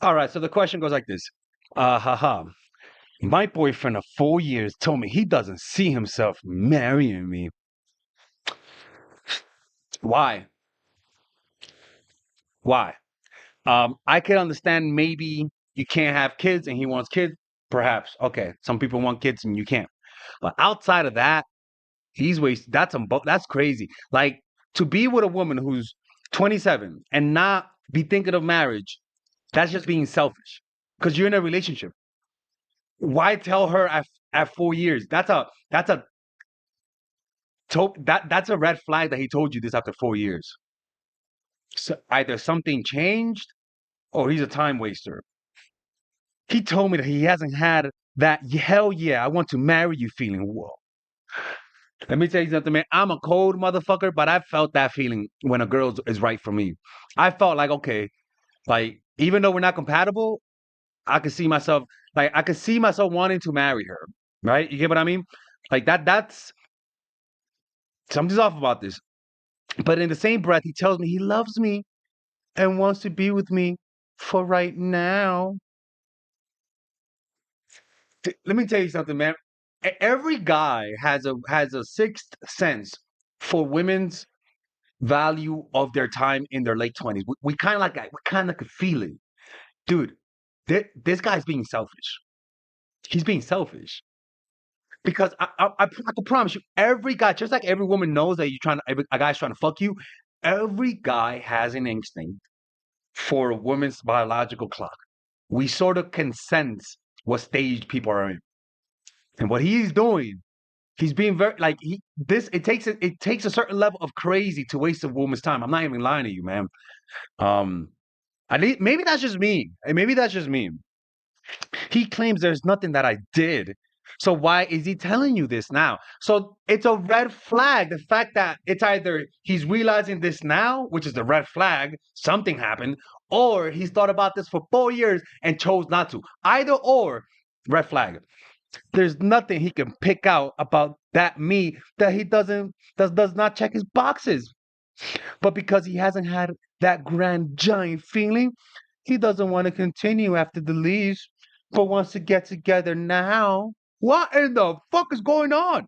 All right, so the question goes like this. Haha. My boyfriend of 4 years told me he doesn't see himself marrying me. Why? Why? I could understand maybe you can't have kids and he wants kids. Perhaps. Okay. Some people want kids and you can't. But outside of that, he's wasted. That's crazy. Like to be with a woman who's 27 and not be thinking of marriage, that's just being selfish. Because you're in a relationship. Why tell her at 4 years? That's a red flag that he told you this after 4 years. So either something changed or he's a time waster. He told me that he hasn't had that hell yeah, I want to marry you feeling. Whoa. Let me tell you something, man. I'm a cold motherfucker, but I felt that feeling when a girl is right for me. I felt like, okay, like even though we're not compatible, I could see myself wanting to marry her. Right? You get what I mean? Like that's something's off about this. But in the same breath, he tells me he loves me and wants to be with me for right now. Let me tell you something, man. Every guy has a sixth sense for women's value of their time in their late 20s. We kind of like that. We kind of could feel it, dude. This guy's being selfish. He's being selfish because I can promise you, every guy, just like every woman knows that a guy's trying to fuck you. Every guy has an instinct for a woman's biological clock. We sort of can sense what stage people are in. And what he's doing, he's being very like it takes a certain level of crazy to waste a woman's time. I'm not even lying to you, man. Um maybe that's just me. And maybe that's just me. He claims there's nothing that I did. So why is he telling you this now? So it's a red flag. The fact that it's either he's realizing this now, which is the red flag, something happened, or he's thought about this for 4 years and chose not to. Either or, red flag. There's nothing he can pick out about that me that he does not check his boxes. But because he hasn't had that grand giant feeling, he doesn't want to continue after the leaves, but wants to get together now. What in the fuck is going on?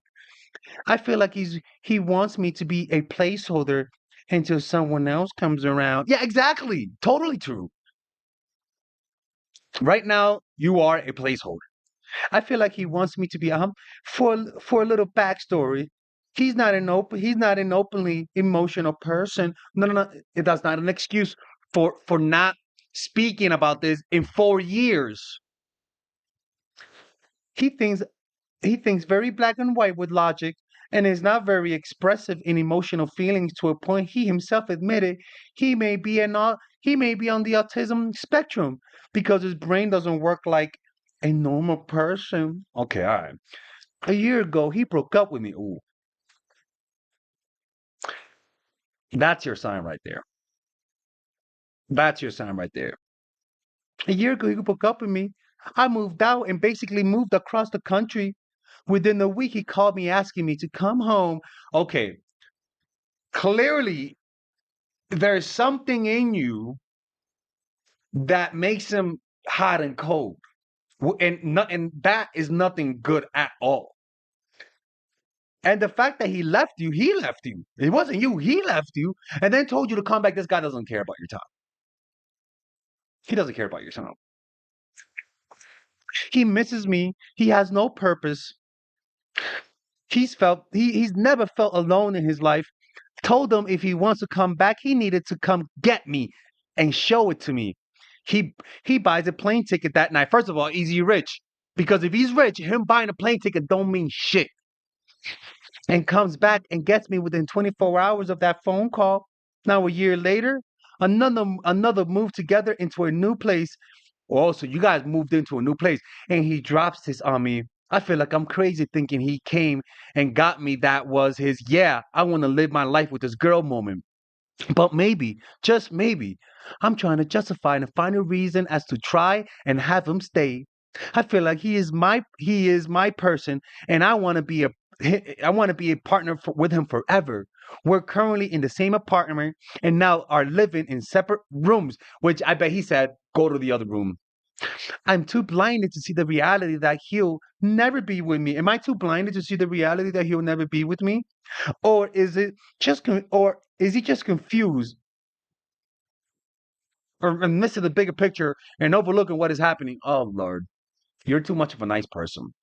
I feel like he wants me to be a placeholder until someone else comes around. Yeah, exactly. Totally true. Right now, you are a placeholder. I feel like he wants me to be for a little backstory. He's not an openly emotional person. No, no, no. That's not an excuse for not speaking about this in 4 years. He thinks he thinks very black and white with logic and is not very expressive in emotional feelings to a point he himself admitted he may be on the autism spectrum because his brain doesn't work like a normal person. Okay, all right. A year ago, he broke up with me. Ooh, that's your sign right there. That's your sign right there. A year ago, he broke up with me. I moved out and basically moved across the country. Within a week, he called me asking me to come home. Okay, clearly, there's something in you that makes him hot and cold. And that is nothing good at all. And the fact that he left you, he left you. It wasn't you, he left you, and then told you to come back. This guy doesn't care about your time. He doesn't care about your time. He misses me. He has no purpose. He's never felt alone in his life. Told him if he wants to come back, he needed to come get me and show it to me. He he buys a plane ticket that night. First of all, is he rich? Because if he's rich, him buying a plane ticket don't mean shit. And comes back and gets me within 24 hours of that phone call. Now a year later, another move together into a new place. Oh, so you guys moved into a new place and he drops this on me. I feel like I'm crazy thinking he came and got me. That was his, yeah, I want to live my life with this girl moment. But maybe, just maybe, I'm trying to justify and find a reason as to try and have him stay. I feel like he is my person, and I want to be a partner with him forever. We're currently in the same apartment and now are living in separate rooms, which I bet he said, go to the other room. I'm too blinded to see the reality that he'll never be with me. Am I too blinded to see the reality that he'll never be with me? Or is it or is he just confused or missing the bigger picture and overlooking what is happening? Oh Lord, you're too much of a nice person.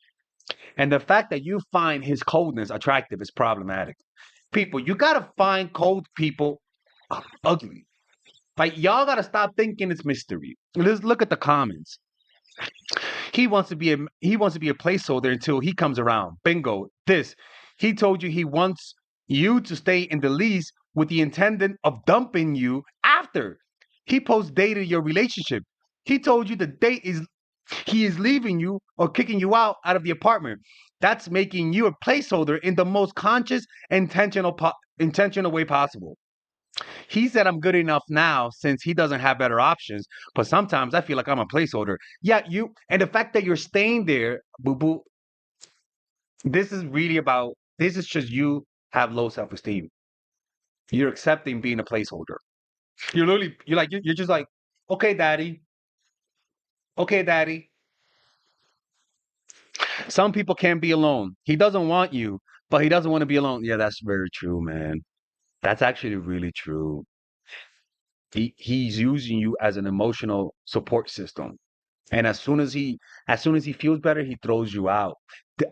And the fact that you find his coldness attractive is problematic. People, you gotta find cold people ugly. Like y'all gotta stop thinking it's mystery. Let's look at the comments. He wants to be a placeholder until he comes around. Bingo. This. He told you he wants you to stay in the lease with the intent of dumping you after. He post dated your relationship. He told you the date is he is leaving you or kicking you out of the apartment. That's making you a placeholder in the most conscious, intentional way possible. He said I'm good enough now since he doesn't have better options, but sometimes I feel like I'm a placeholder. Yeah, you and the fact that you're staying there, boo boo, this is just you have low self-esteem. You're accepting being a placeholder. You're just like, okay, daddy, okay, daddy. Some people can't be alone. He doesn't want you, but he doesn't want to be alone. Yeah, that's very true, man. That's actually really true. He's using you as an emotional support system. And as soon as he feels better, he throws you out.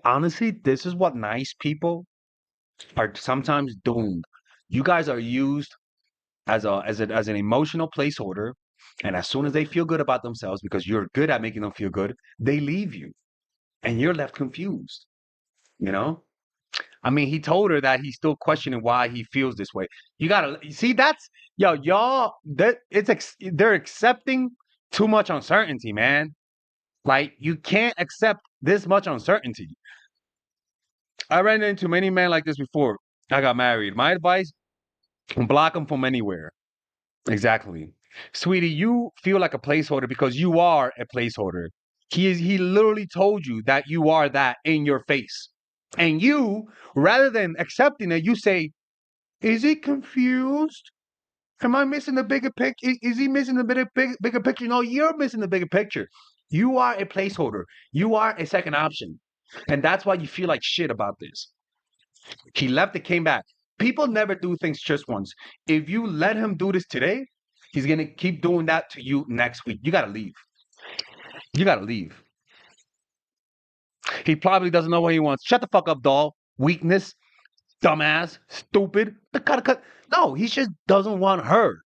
Honestly, this is what nice people are sometimes doomed. You guys are used as an emotional placeholder, and as soon as they feel good about themselves because you're good at making them feel good, they leave you, and you're left confused. You know? I mean, he told her that he's still questioning why he feels this way. You gotta see that's y'all that they're accepting too much uncertainty, man. Like you can't accept this much uncertainty. I ran into many men like this before. I got married. My advice: block them from anywhere. Exactly, sweetie. You feel like a placeholder because you are a placeholder. He literally told you that you are that in your face, and you rather than accepting it, you say, "Is he confused? Am I missing the bigger picture? Is he missing the bigger picture? No, you're missing the bigger picture. You are a placeholder. You are a second option. And that's why you feel like shit about this. He left and came back. People never do things just once. If you let him do this today, he's going to keep doing that to you next week. You got to leave. You got to leave. He probably doesn't know what he wants. Shut the fuck up, doll. Weakness, dumbass, stupid. No, he just doesn't want her.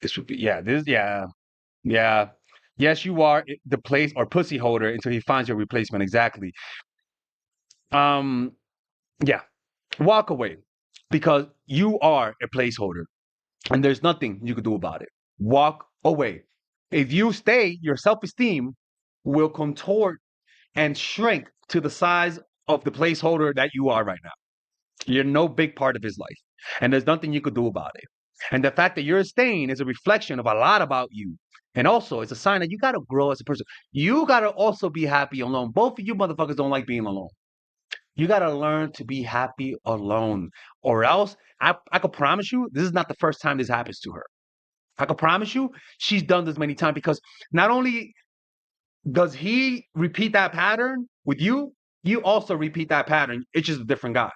This would be, yeah, yeah. Yes, you are the place or pussy holder until he finds your replacement. Exactly. Um, yeah. Walk away because you are a placeholder and there's nothing you can do about it. Walk away. If you stay, your self-esteem will contort and shrink to the size of the placeholder that you are right now. You're no big part of his life, and there's nothing you could do about it. And the fact that you're staying is a reflection of a lot about you. And also, it's a sign that you got to grow as a person. You got to also be happy alone. Both of you motherfuckers don't like being alone. You got to learn to be happy alone. Or else, I could promise you, this is not the first time this happens to her. I could promise you, she's done this many times because not only does he repeat that pattern with you, you also repeat that pattern. It's just a different guy.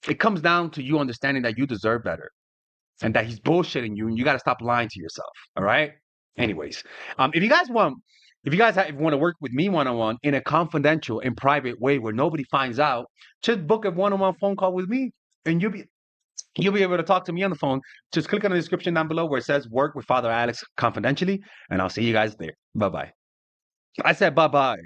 It comes down to you understanding that you deserve better and that he's bullshitting you and you got to stop lying to yourself. All right. Anyways, if you guys want to work with me one-on-one in a confidential and private way where nobody finds out, just book a one-on-one phone call with me and you'll be able to talk to me on the phone. Just click on the description down below where it says work with Father Alex confidentially, and I'll see you guys there. Bye-bye. I said bye-bye.